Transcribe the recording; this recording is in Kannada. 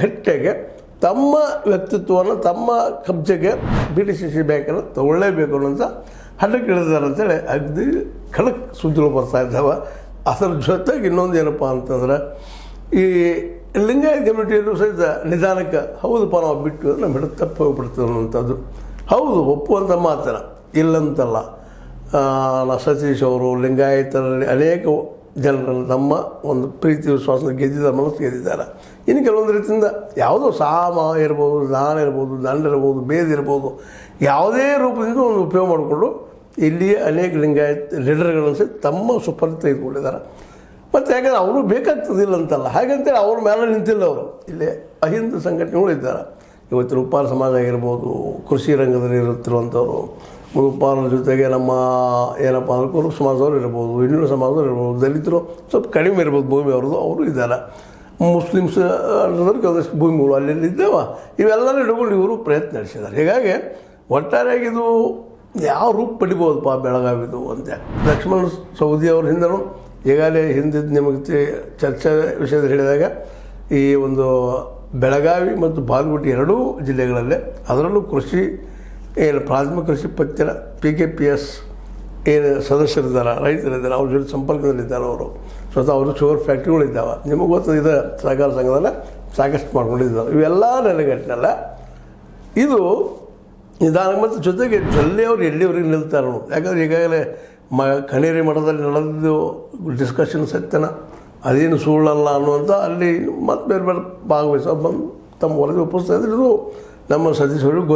ಗಟ್ಟಿಗೆ ತಮ್ಮ ವ್ಯಕ್ತಿತ್ವವನ್ನು ತಮ್ಮ ಕಬ್ಜೆಗೆ BDCC ಬ್ಯಾಂಕನ್ನು ತಗೊಳ್ಳೇಬೇಕು ಅನ್ನೋಂಥ ಹಠಕ್ಕೆ ಇಳಿದಾರೆ ಅಂತೇಳಿ ಅಗದಿ ಖಡಕ್ ಸುದ್ದಿಗಳು ಬರ್ತಾ ಇದ್ದಾವೆ. ಅದರ ಜೊತೆಗೆ ಇನ್ನೊಂದು ಏನಪ್ಪ ಅಂತಂದ್ರೆ ಈ ಲಿಂಗಾಯತ ಕಮ್ಯುನಿಟಿಯಲ್ಲೂ ಸಹಿತ ನಿಧಾನಕ್ಕೆ ಹೌದಪ್ಪ ನಾವು ಬಿಟ್ಟು ನಮ್ಮ ಹಿಡಿದು ತಪ್ಪು ಹೋಗ್ಬಿಡ್ತೀವಿ ಅನ್ನೋಂಥದ್ದು. ಹೌದು, ಒಪ್ಪುವಂಥ ಮಾತನ ಇಲ್ಲಂತಲ್ಲ. ಸತೀಶ್ ಅವರು ಲಿಂಗಾಯತರಲ್ಲಿ ಅನೇಕ ಜನರನ್ನು ನಮ್ಮ ಒಂದು ಪ್ರೀತಿ ವಿಶ್ವಾಸನ ಗೆದ್ದಿದ್ದಾರೆ, ಮನಸ್ಸು ಗೆದ್ದಿದ್ದಾರೆ. ಇನ್ನು ಕೆಲವೊಂದು ರೀತಿಯಿಂದ ಯಾವುದೋ ಸಾಮ ಇರ್ಬೋದು, ದಾನ ಇರ್ಬೋದು, ದಂಡ ಇರ್ಬೋದು, ಬೇದ ಇರ್ಬೋದು, ಯಾವುದೇ ರೂಪದಿಂದ ಒಂದು ಉಪಯೋಗ ಮಾಡಿಕೊಂಡು ಇಲ್ಲಿಯ ಅನೇಕ ಲಿಂಗಾಯತ ಲೀಡರ್ಗಳನ್ನು ಸಹ ತಮ್ಮ ಸುಪರ್ದಿ ತೆಗೆದುಕೊಂಡಿದ್ದಾರೆ. ಮತ್ತು ಯಾಕಂದರೆ ಅವರು ಬೇಕಾಗ್ತದಿಲ್ಲ ಅಂತಲ್ಲ, ಹಾಗಂತೇಳಿ ಅವ್ರ ಮೇಲೆ ನಿಂತಿಲ್ಲ. ಅವರು ಇಲ್ಲಿ ಅಹಿಂದ ಸಂಘಟನೆಗಳು ಇದ್ದಾರೆ. ಇವತ್ತಿನ ಉಪ್ಪಾರ ಸಮಾಜ ಆಗಿರ್ಬೋದು, ಕೃಷಿ ರಂಗದಲ್ಲಿ ಇರುತ್ತಿರುವಂಥವ್ರು, ಉಪ್ಪಾರರ ಜೊತೆಗೆ ನಮ್ಮ ಏನಪ್ಪ ಅಂದ್ರೆ ಕುರುಬ ಸಮಾಜದವ್ರು ಇರ್ಬೋದು, ಹಿಂದುಳಿದ ಸಮಾಜದವ್ರು ಇರ್ಬೋದು, ದಲಿತರು ಸ್ವಲ್ಪ ಕಡಿಮೆ ಇರ್ಬೋದು ಭೂಮಿ ಅವ್ರದ್ದು, ಅವರು ಇದ್ದಾರೆ. ಮುಸ್ಲಿಮ್ಸ್ ಅನ್ನೋದಕ್ಕೆ ಕೆಲವಷ್ಟು ಭೂಮಿಗಳು ಅಲ್ಲೆಲ್ಲಿ ಇದ್ದಾವೆ. ಇವೆಲ್ಲರೂ ಹಿಡ್ಕೊಂಡು ಇವರು ಪ್ರಯತ್ನ ನಡೆಸಿದ್ದಾರೆ. ಹೀಗಾಗಿ ಒಟ್ಟಾರೆಯಾಗಿ ಇದು ಯಾವ ರೂಪ ಪಡಿಬೋದಪ್ಪ ಬೆಳಗಾವಿದು ಅಂತ. ಲಕ್ಷ್ಮಣ ಸವದಿ ಅವ್ರ ಹಿಂದೆನೂ ಈಗಾಗಲೇ ಹಿಂದಿದ್ದು ನಿಮಗೆ ಚರ್ಚೆ ವಿಷಯದಲ್ಲಿ ಹೇಳಿದಾಗ ಈ ಒಂದು ಬೆಳಗಾವಿ ಮತ್ತು ಬಾಗಲಕೋಟೆ ಎರಡೂ ಜಿಲ್ಲೆಗಳಲ್ಲೇ, ಅದರಲ್ಲೂ ಕೃಷಿ ಏನು ಪ್ರಾಥಮಿಕ ಕೃಷಿ ಪತ್ತಿನ PKPS ಏನು ಸದಸ್ಯರಿದ್ದಾರೆ, ರೈತರಿದ್ದಾರೆ, ಅವ್ರ ಜೊತೆ ಸಂಪರ್ಕದಲ್ಲಿದ್ದಾರೆ. ಅವರು ಸ್ವತಃ ಅವರು ಶುಗರ್ ಫ್ಯಾಕ್ಟ್ರಿಗಳಿದ್ದಾವೆ. ನಿಮಗೆ ಗೊತ್ತಿದೆ, ಸಹಕಾರ ಸಂಘದಲ್ಲೇ ಸಾಕಷ್ಟು ಮಾಡ್ಕೊಂಡಿದ್ದಾರೆ. ಇವೆಲ್ಲ ನೆಲೆಗಟ್ಟಿನಲ್ಲ ಇದು ನಿಧಾನ. ಮತ್ತು ಜೊತೆಗೆ ಜೊಲ್ಲೆಯವರು ಎಲ್ಲಿವರೆಗೆ ನಿಲ್ತಾರೆ ಅನ್ನೋದು. ಯಾಕಂದರೆ ಈಗಾಗಲೇ ಕಣೇರಿ ಮಠದಲ್ಲಿ ನಡೆದಿದ್ದು ಡಿಸ್ಕಷನ್ ಸತ್ಯನ ಅದೇನು ಸುಳ್ಳಲ್ಲ ಅನ್ನುವಂಥ ಅಲ್ಲಿ ಮತ್ತು ಬೇರೆ ಬೇರೆ ಭಾಗವಹಿಸೋ ಬಂದು ತಮ್ಮ ವರದಿ ಒಪ್ಪಿಸ್ತಾ ಇದ್ರೆ ಇದು ನಮ್ಮ ಸತೀಶ್ ಅವರಿಗೆ